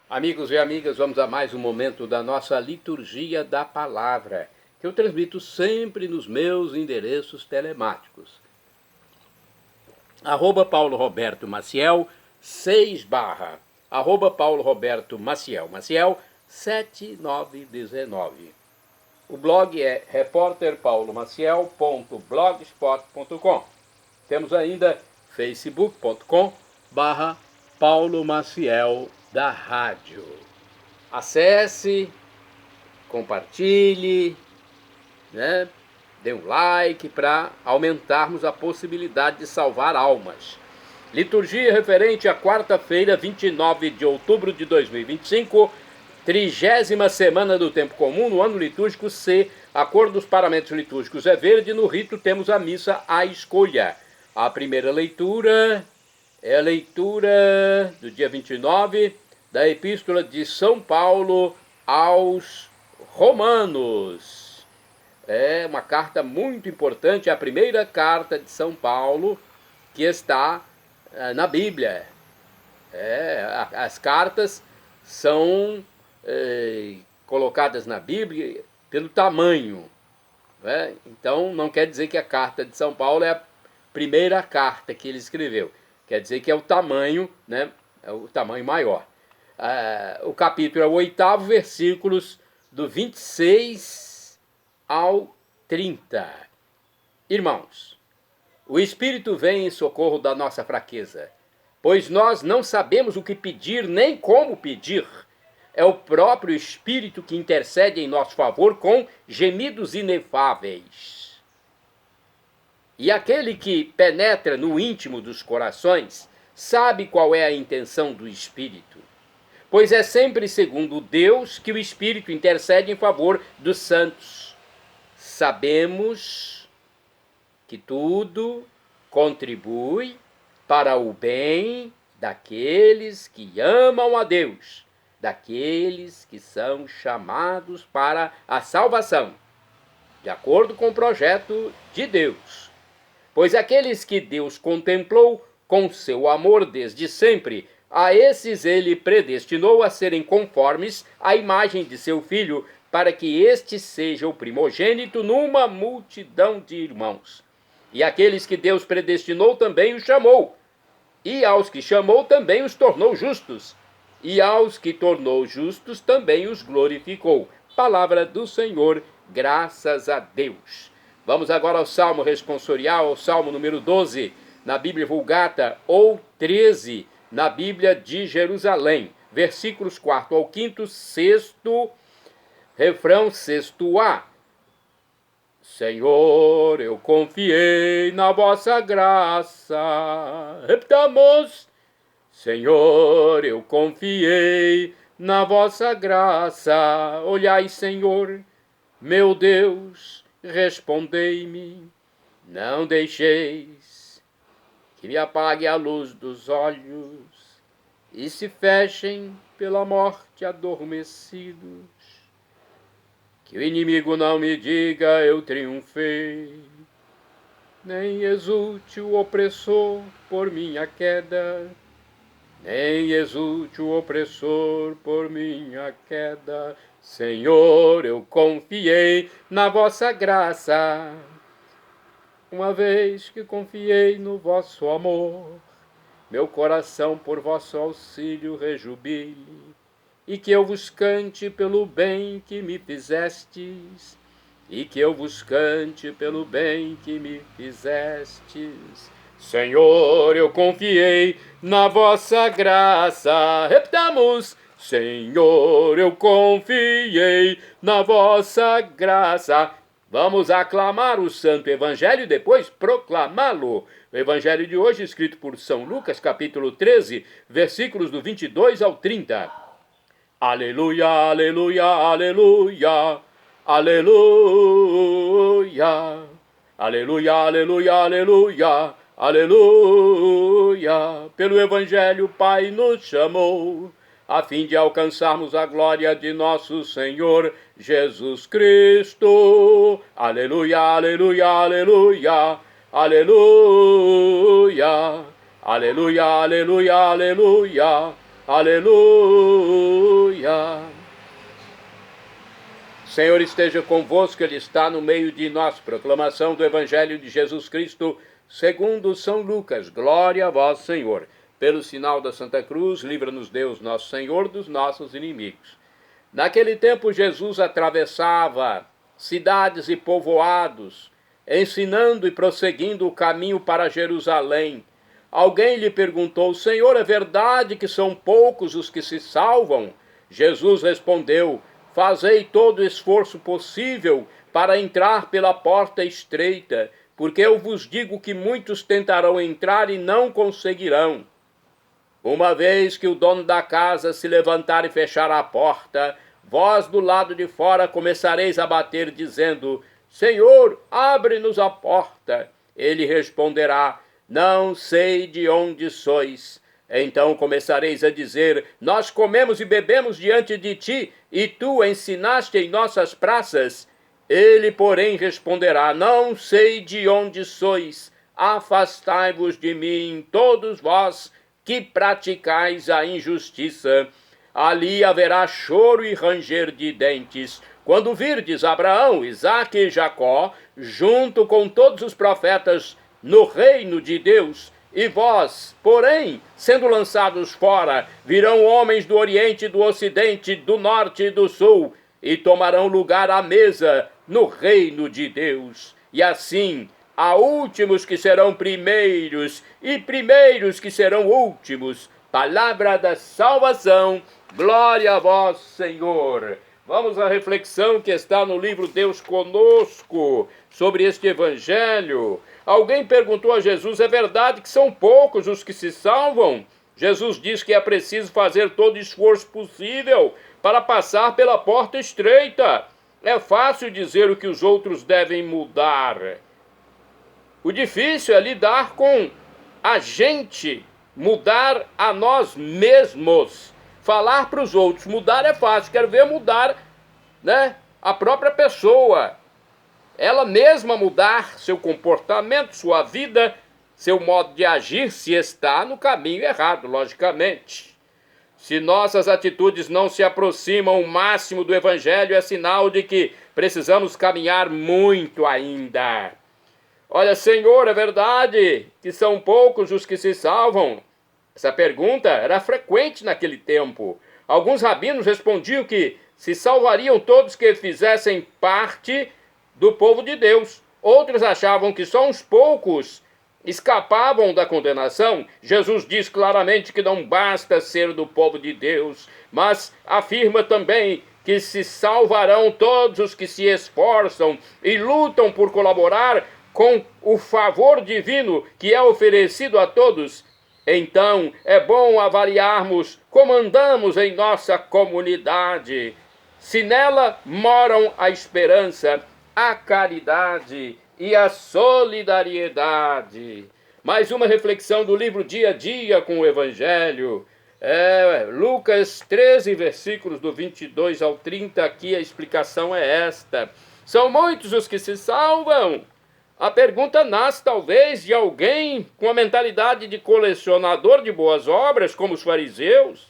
Amigos e amigas, vamos a mais um momento da nossa liturgia da palavra, que eu transmito sempre nos meus endereços telemáticos. @Paulo Roberto Maciel, 6 /, Paulo Roberto Maciel, 7919. O blog é repórterpaulomaciel.blogspot.com. Temos ainda facebook.com/Paulo Maciel da Rádio. Acesse, compartilhe, dê um like para aumentarmos a possibilidade de salvar almas. Liturgia referente à quarta-feira, 29 de outubro de 2025, 30ª semana do tempo comum, no ano litúrgico C. A cor dos paramentos litúrgicos é verde. No rito temos a missa à escolha. A primeira leitura é a leitura do dia 29 da Epístola de São Paulo aos Romanos. É uma carta muito importante, a primeira carta de São Paulo que está na Bíblia. As cartas são colocadas na Bíblia pelo tamanho. Então não quer dizer que a carta de São Paulo é a primeira carta que ele escreveu. Quer dizer que é o tamanho, é o tamanho maior. O capítulo é o 8º, versículos do 26 ao 30. Irmãos, o Espírito vem em socorro da nossa fraqueza, pois nós não sabemos o que pedir nem como pedir. É o próprio Espírito que intercede em nosso favor com gemidos inefáveis. E aquele que penetra no íntimo dos corações sabe qual é a intenção do Espírito, pois é sempre segundo Deus que o Espírito intercede em favor dos santos. Sabemos que tudo contribui para o bem daqueles que amam a Deus, daqueles que são chamados para a salvação, de acordo com o projeto de Deus. Pois aqueles que Deus contemplou com seu amor desde sempre, a esses ele predestinou a serem conformes à imagem de seu Filho, para que este seja o primogênito numa multidão de irmãos. E aqueles que Deus predestinou também os chamou, e aos que chamou também os tornou justos, e aos que tornou justos também os glorificou. Palavra do Senhor, graças a Deus. Vamos agora ao Salmo responsorial, ao Salmo número 12, na Bíblia Vulgata, ou 13, na Bíblia de Jerusalém. Versículos 4 ao 5º, 6º, refrão 6º. Senhor, eu confiei na vossa graça. Repitamos. Senhor, eu confiei na vossa graça. Olhai, Senhor, meu Deus, respondei-me. Não deixeis que me apague a luz dos olhos e se fechem pela morte adormecidos. Que o inimigo não me diga eu triunfei, nem exulte o opressor por minha queda, nem exulte o opressor por minha queda. Senhor, eu confiei na vossa graça, uma vez que confiei no vosso amor, meu coração por vosso auxílio rejubile, e que eu vos cante pelo bem que me fizestes, e que eu vos cante pelo bem que me fizestes. Senhor, eu confiei na vossa graça. Repitamos. Senhor, eu confiei na vossa graça. Vamos aclamar o Santo Evangelho e depois proclamá-lo. O Evangelho de hoje, escrito por São Lucas, capítulo 13, versículos do 22 ao 30. Aleluia, aleluia, aleluia, aleluia, aleluia, aleluia, aleluia, aleluia. Pelo Evangelho o Pai nos chamou, a fim de alcançarmos a glória de nosso Senhor Jesus Cristo. Aleluia, aleluia, aleluia, aleluia, aleluia, aleluia, aleluia. Aleluia. Senhor esteja convosco, Ele está no meio de nós. Proclamação do Evangelho de Jesus Cristo, segundo São Lucas. Glória a vós, Senhor. Pelo sinal da Santa Cruz, livra-nos Deus, nosso Senhor, dos nossos inimigos. Naquele tempo, Jesus atravessava cidades e povoados, ensinando e prosseguindo o caminho para Jerusalém. Alguém lhe perguntou: Senhor, é verdade que são poucos os que se salvam? Jesus respondeu: fazei todo o esforço possível para entrar pela porta estreita, porque eu vos digo que muitos tentarão entrar e não conseguirão. Uma vez que o dono da casa se levantar e fechar a porta, vós do lado de fora começareis a bater, dizendo: Senhor, abre-nos a porta. Ele responderá: não sei de onde sois. Então começareis a dizer: nós comemos e bebemos diante de ti, e tu ensinaste em nossas praças. Ele, porém, responderá: não sei de onde sois. Afastai-vos de mim, todos vós que praticais a injustiça. Ali haverá choro e ranger de dentes, quando virdes Abraão, Isaque e Jacó, junto com todos os profetas, no reino de Deus. E vós, porém, sendo lançados fora, virão homens do Oriente, do Ocidente, do Norte e do Sul, e tomarão lugar à mesa no reino de Deus. E assim, há últimos que serão primeiros, e primeiros que serão últimos. Palavra da salvação, glória a vós, Senhor. Vamos à reflexão que está no livro Deus Conosco, sobre este evangelho. Alguém perguntou a Jesus: é verdade que são poucos os que se salvam? Jesus diz que é preciso fazer todo o esforço possível para passar pela porta estreita. É fácil dizer o que os outros devem mudar. O difícil é lidar com a gente, mudar a nós mesmos. Falar para os outros mudar é fácil, quero ver mudar, né, a própria pessoa. Ela mesma mudar seu comportamento, sua vida, seu modo de agir, se está no caminho errado, logicamente. Se nossas atitudes não se aproximam o máximo do Evangelho, é sinal de que precisamos caminhar muito ainda. Olha, Senhor, é verdade que são poucos os que se salvam? Essa pergunta era frequente naquele tempo. Alguns rabinos respondiam que se salvariam todos que fizessem parte do povo de Deus. Outros achavam que só uns poucos escapavam da condenação. Jesus diz claramente que não basta ser do povo de Deus, mas afirma também que se salvarão todos os que se esforçam e lutam por colaborar com o favor divino que é oferecido a todos. Então, é bom avaliarmos como andamos em nossa comunidade, se nela moram a esperança, a caridade e a solidariedade. Mais uma reflexão do livro Dia a Dia com o Evangelho. Lucas 13, versículos do 22 ao 30, aqui a explicação é esta. São muitos os que se salvam. A pergunta nasce talvez de alguém com a mentalidade de colecionador de boas obras, como os fariseus.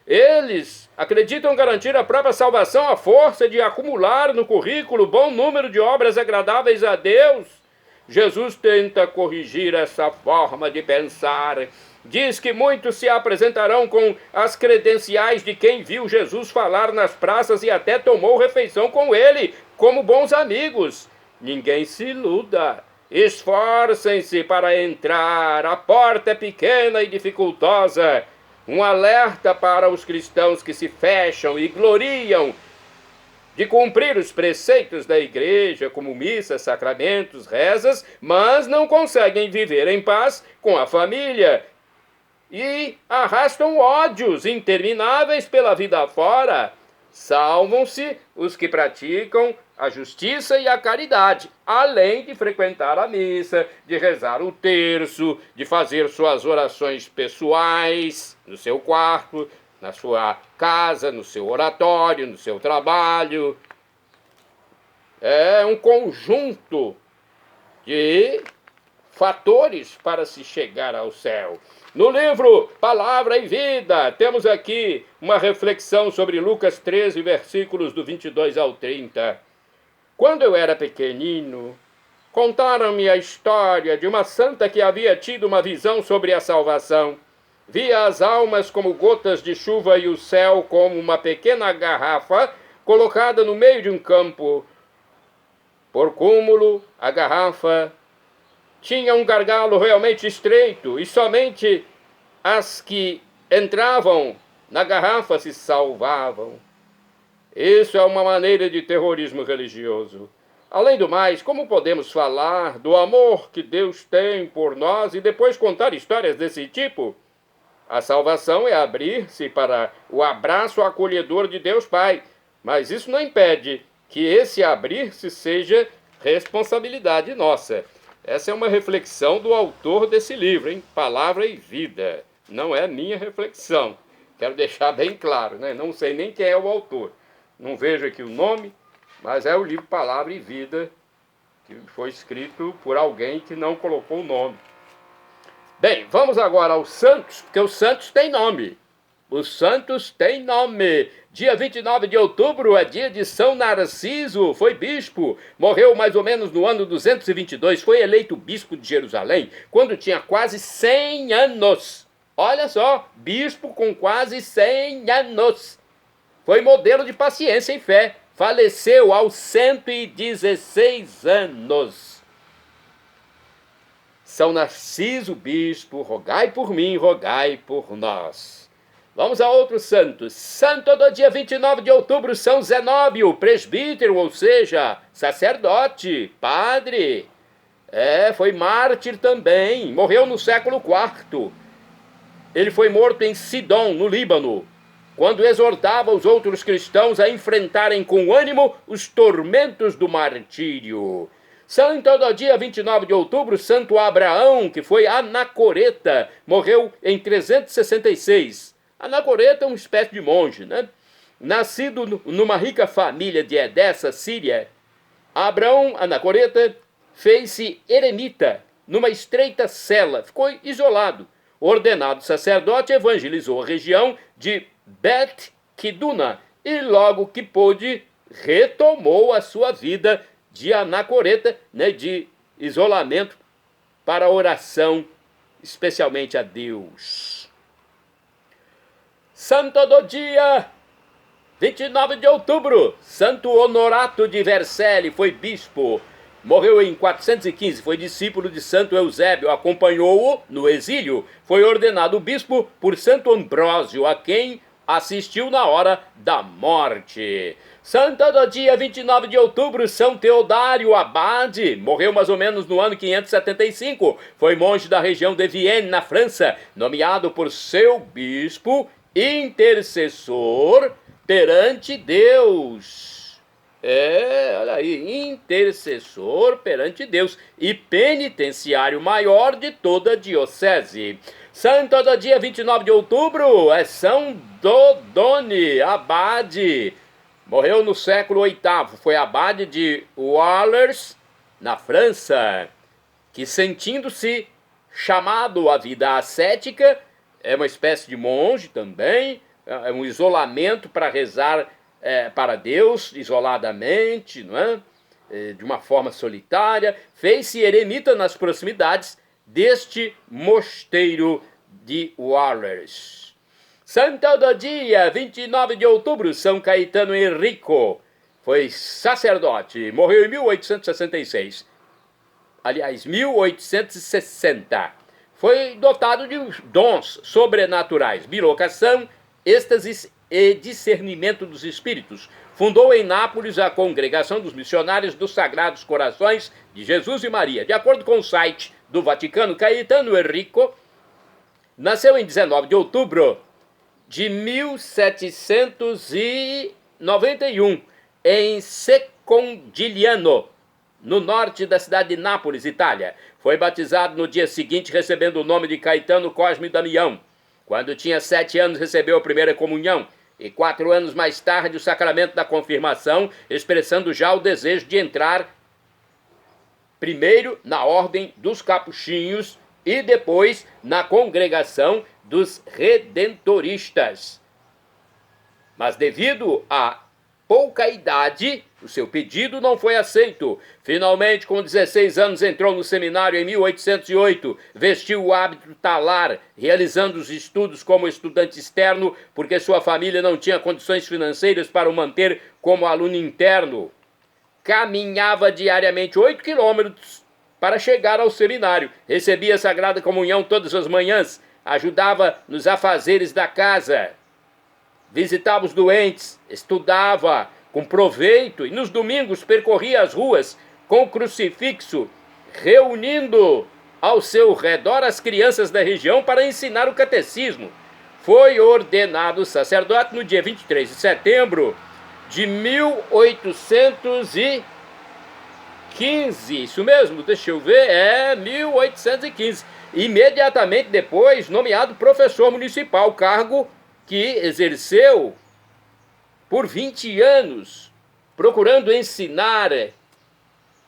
Eles acreditam garantir a própria salvação à força de acumular no currículo bom número de obras agradáveis a Deus. Jesus tenta corrigir essa forma de pensar. Diz que muitos se apresentarão com as credenciais de quem viu Jesus falar nas praças e até tomou refeição com ele, como bons amigos. Ninguém se iluda. Esforcem-se para entrar. A porta é pequena e dificultosa. Um alerta para os cristãos que se fecham e gloriam de cumprir os preceitos da igreja, como missas, sacramentos, rezas, mas não conseguem viver em paz com a família e arrastam ódios intermináveis pela vida fora. Salvam-se os que praticam a justiça e a caridade, além de frequentar a missa, de rezar o terço, de fazer suas orações pessoais no seu quarto, na sua casa, no seu oratório, no seu trabalho. É um conjunto de fatores para se chegar ao céu. No livro Palavra e Vida, temos aqui uma reflexão sobre Lucas 13, versículos do 22 ao 30. Quando eu era pequenino, contaram-me a história de uma santa que havia tido uma visão sobre a salvação. Via as almas como gotas de chuva e o céu como uma pequena garrafa colocada no meio de um campo. Por cúmulo, a garrafa tinha um gargalo realmente estreito e somente as que entravam na garrafa se salvavam. Isso é uma maneira de terrorismo religioso. Além do mais, como podemos falar do amor que Deus tem por nós e depois contar histórias desse tipo? A salvação é abrir-se para o abraço acolhedor de Deus Pai, mas isso não impede que esse abrir-se seja responsabilidade nossa. Essa é uma reflexão do autor desse livro, hein? Palavra e Vida. Não é minha reflexão. Quero deixar bem claro, né? Não sei nem quem é o autor. Não vejo aqui o nome, mas é o livro Palavra e Vida, que foi escrito por alguém que não colocou o nome. Bem, vamos agora aos santos, porque os santos têm nome. Os santos têm nome. Dia 29 de outubro é dia de São Narciso, foi bispo. Morreu mais ou menos no ano 222, foi eleito bispo de Jerusalém quando tinha quase 100 anos. Olha só, bispo com quase 100 anos. Foi modelo de paciência e fé. Faleceu aos 116 anos. São Narciso, bispo, rogai por mim, rogai por nós. Vamos a outros santos. Santo do dia 29 de outubro, São Zenóbio, presbítero, ou seja, sacerdote, padre. Foi mártir também, morreu no século IV. Ele foi morto em Sidom, no Líbano, quando exortava os outros cristãos a enfrentarem com ânimo os tormentos do martírio. Santo do dia 29 de outubro, Santo Abraão, que foi anacoreta, morreu em 366. Anacoreta é uma espécie de monge, né? Nascido numa rica família de Edessa, Síria, Abraão, anacoreta, fez-se eremita numa estreita cela, ficou isolado. Ordenado sacerdote, evangelizou a região de Bet Kiduna e logo que pôde retomou a sua vida de anacoreta, né, de isolamento para oração, especialmente a Deus. Santo do dia 29 de outubro, Santo Honorato de Vercelli, foi bispo. Morreu em 415, foi discípulo de Santo Eusébio, acompanhou-o no exílio. Foi ordenado bispo por Santo Ambrósio, a quem assistiu na hora da morte. Santo do dia 29 de outubro, São Teodário Abade, morreu mais ou menos no ano 575. Foi monge da região de Vienne, na França, nomeado por seu bispo intercessor perante Deus. Olha aí, intercessor perante Deus e penitenciário maior de toda a diocese. Santo do dia 29 de outubro é São Dodone, abade. Morreu no século VIII, foi abade de Wallers, na França, que sentindo-se chamado à vida ascética, é uma espécie de monge também, é um isolamento para rezar para Deus, isoladamente, não é? De uma forma solitária, fez-se eremita nas proximidades deste mosteiro de Wallers. Santo do dia 29 de outubro, São Caetano Henrico, foi sacerdote, morreu em 1866. Aliás, 1860. Foi dotado de dons sobrenaturais, bilocação, êxtase e discernimento dos espíritos. Fundou em Nápoles a Congregação dos Missionários dos Sagrados Corações de Jesus e Maria. De acordo com o site do Vaticano, Caetano Henrico nasceu em 19 de outubro de 1791 em Secondigliano, no norte da cidade de Nápoles, Itália. Foi batizado no dia seguinte, recebendo o nome de Caetano Cosme Damião. Quando tinha 7 anos, recebeu a primeira comunhão e 4 anos mais tarde o sacramento da confirmação, expressando já o desejo de entrar primeiro na Ordem dos Capuchinhos e depois na Congregação dos Redentoristas. Mas devido à pouca idade, o seu pedido não foi aceito. Finalmente, com 16 anos, entrou no seminário em 1808, vestiu o hábito talar, realizando os estudos como estudante externo, porque sua família não tinha condições financeiras para o manter como aluno interno. Caminhava diariamente 8 quilômetros para chegar ao seminário, recebia a Sagrada Comunhão todas as manhãs, ajudava nos afazeres da casa, visitava os doentes, estudava com proveito e nos domingos percorria as ruas com o crucifixo, reunindo ao seu redor as crianças da região para ensinar o catecismo. Foi ordenado sacerdote no dia 23 de setembro de 1815, isso mesmo, deixa eu ver, 1815. Imediatamente depois, nomeado professor municipal, cargo que exerceu por 20 anos, procurando ensinar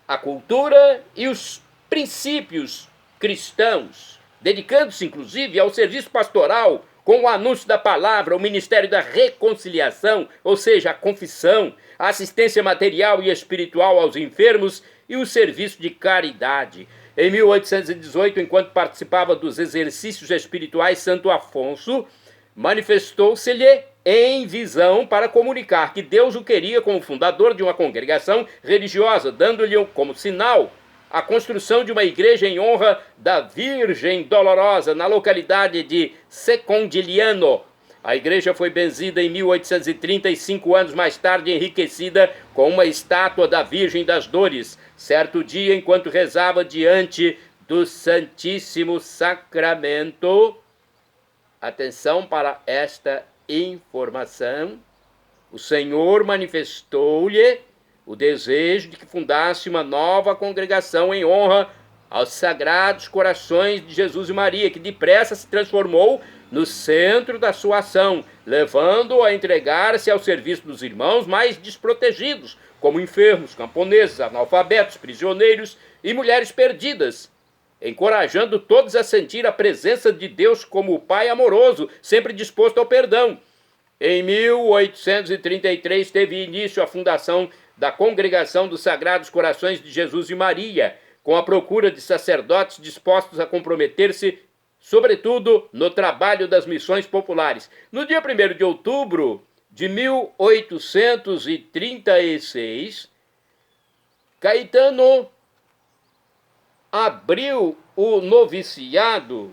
a cultura e os princípios cristãos, dedicando-se inclusive ao serviço pastoral com o anúncio da palavra, o ministério da reconciliação, ou seja, a confissão, a assistência material e espiritual aos enfermos e o serviço de caridade. Em 1818, enquanto participava dos exercícios espirituais, Santo Afonso manifestou-se-lhe em visão para comunicar que Deus o queria como fundador de uma congregação religiosa, dando-lhe como sinal a construção de uma igreja em honra da Virgem Dolorosa, na localidade de Secondigliano. A igreja foi benzida em 1830 e 5 anos mais tarde enriquecida com uma estátua da Virgem das Dores. Certo dia, enquanto rezava diante do Santíssimo Sacramento, atenção para esta informação, o Senhor manifestou-lhe o desejo de que fundasse uma nova congregação em honra aos Sagrados Corações de Jesus e Maria, que depressa se transformou no centro da sua ação, levando-o a entregar-se ao serviço dos irmãos mais desprotegidos, como enfermos, camponeses, analfabetos, prisioneiros e mulheres perdidas, encorajando todos a sentir a presença de Deus como o Pai amoroso, sempre disposto ao perdão. Em 1833 teve início a fundação da Congregação dos Sagrados Corações de Jesus e Maria, com a procura de sacerdotes dispostos a comprometer-se, sobretudo, no trabalho das missões populares. No dia 1º de outubro de 1836, Caetano abriu o noviciado,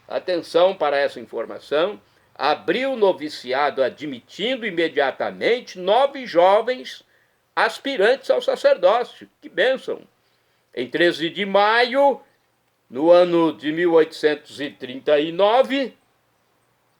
atenção para essa informação, abriu o noviciado admitindo imediatamente 9 jovens aspirantes ao sacerdócio. Que bênção! Em 13 de maio, no ano de 1839,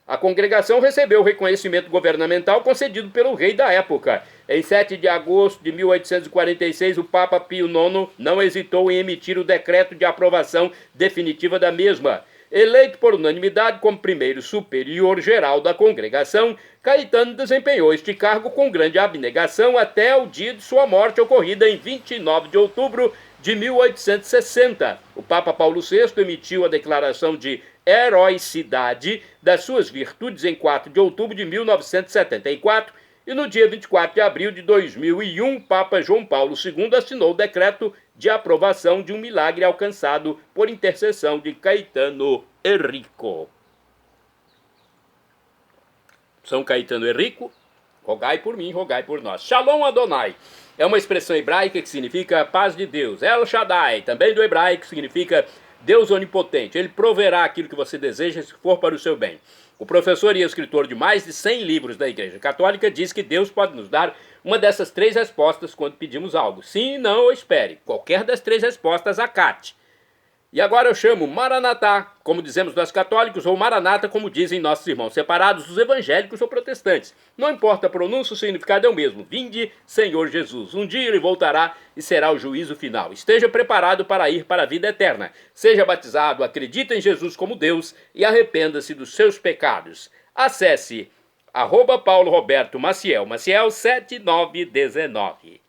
a congregação recebeu o reconhecimento governamental concedido pelo rei da época. Em 7 de agosto de 1846, o Papa Pio IX não hesitou em emitir o decreto de aprovação definitiva da mesma. Eleito por unanimidade como primeiro superior geral da congregação, Caetano desempenhou este cargo com grande abnegação até o dia de sua morte, ocorrida em 29 de outubro de 1860. O Papa Paulo VI emitiu a declaração de heroicidade das suas virtudes em 4 de outubro de 1974 e no dia 24 de abril de 2001, Papa João Paulo II assinou o decreto de aprovação de um milagre alcançado por intercessão de Caetano Henrico. São Caetano Henrico, rogai por mim, rogai por nós. Shalom Adonai é uma expressão hebraica que significa paz de Deus. El Shaddai, também do hebraico, significa Deus onipotente. Ele proverá aquilo que você deseja se for para o seu bem. O professor e escritor de mais de 100 livros da Igreja Católica diz que Deus pode nos dar uma dessas 3 respostas quando pedimos algo. Sim, não ou espere. Qualquer das 3 respostas acate. E agora eu chamo Maranatá, como dizemos nós católicos, ou Maranata, como dizem nossos irmãos separados, os evangélicos ou protestantes. Não importa a pronúncia, o significado é o mesmo. Vinde, Senhor Jesus. Um dia ele voltará e será o juízo final. Esteja preparado para ir para a vida eterna. Seja batizado, acredita em Jesus como Deus e arrependa-se dos seus pecados. Acesse @Paulo Roberto Maciel, Maciel 7919.